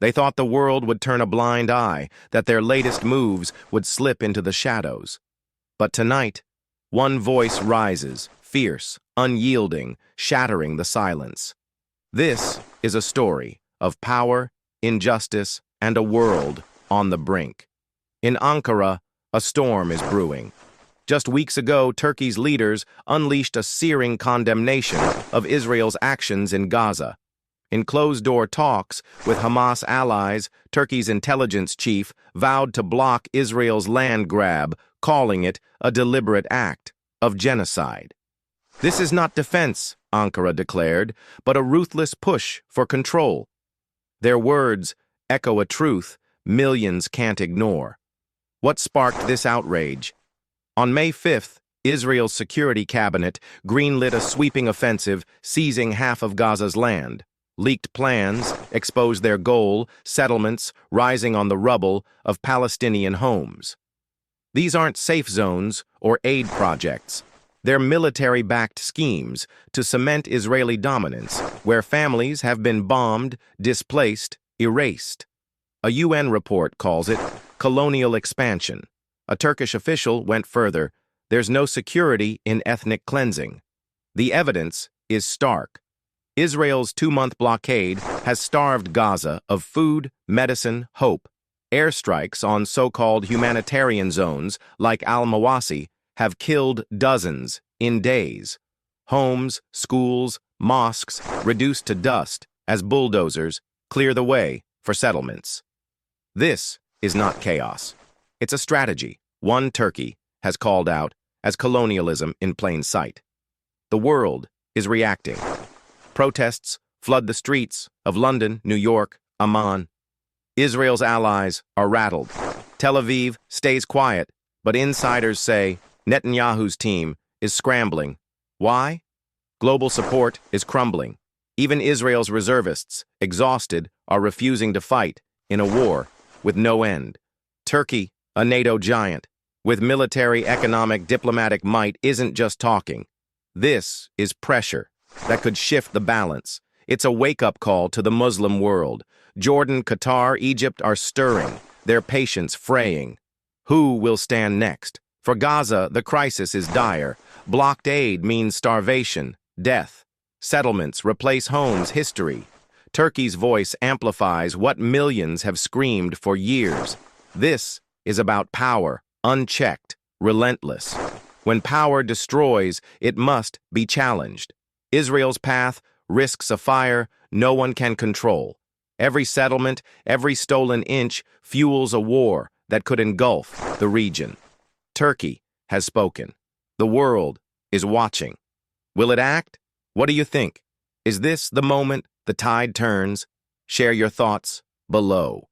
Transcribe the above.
They thought the world would turn a blind eye, that their latest moves would slip into the shadows. But tonight, one voice rises, fierce, unyielding, shattering the silence. This is a story of power, injustice, and a world on the brink. In Ankara, a storm is brewing. Just weeks ago, Turkey's leaders unleashed a searing condemnation of Israel's actions in Gaza. In closed-door talks with Hamas allies, Turkey's intelligence chief vowed to block Israel's land grab, calling it a deliberate act of genocide. This is not defense, Ankara declared, but a ruthless push for control. Their words echo a truth millions can't ignore. What sparked this outrage? On May 5th, Israel's security cabinet greenlit a sweeping offensive, seizing half of Gaza's land. Leaked plans exposed their goal, settlements rising on the rubble of Palestinian homes. These aren't safe zones or aid projects. They're military-backed schemes to cement Israeli dominance, where families have been bombed, displaced, erased. A UN report calls it colonial expansion. A Turkish official went further. There's no security in ethnic cleansing. The evidence is stark. Israel's 2-month blockade has starved Gaza of food, medicine, hope. Airstrikes on so-called humanitarian zones like Al-Mawasi have killed dozens in days. Homes, schools, mosques reduced to dust as bulldozers clear the way for settlements. This is not chaos. It's a strategy one Turkey has called out as colonialism in plain sight. The world is reacting. Protests flood the streets of London, New York, Amman. Israel's allies are rattled. Tel Aviv stays quiet, but insiders say Netanyahu's team is scrambling. Why? Global support is crumbling. Even Israel's reservists, exhausted, are refusing to fight in a war with no end. Turkey, a NATO giant, with military, economic, diplomatic might, isn't just talking. This is pressure that could shift the balance. It's a wake-up call to the Muslim world. Jordan, Qatar, Egypt are stirring, their patience fraying. Who will stand next? For Gaza, the crisis is dire. Blockade means starvation, death. Settlements replace homes, history. Turkey's voice amplifies what millions have screamed for years. This is about power, unchecked, relentless. When power destroys, it must be challenged. Israel's path risks a fire no one can control. Every settlement, every stolen inch fuels a war that could engulf the region. Turkey has spoken. The world is watching. Will it act? What do you think? Is this the moment the tide turns? Share your thoughts below.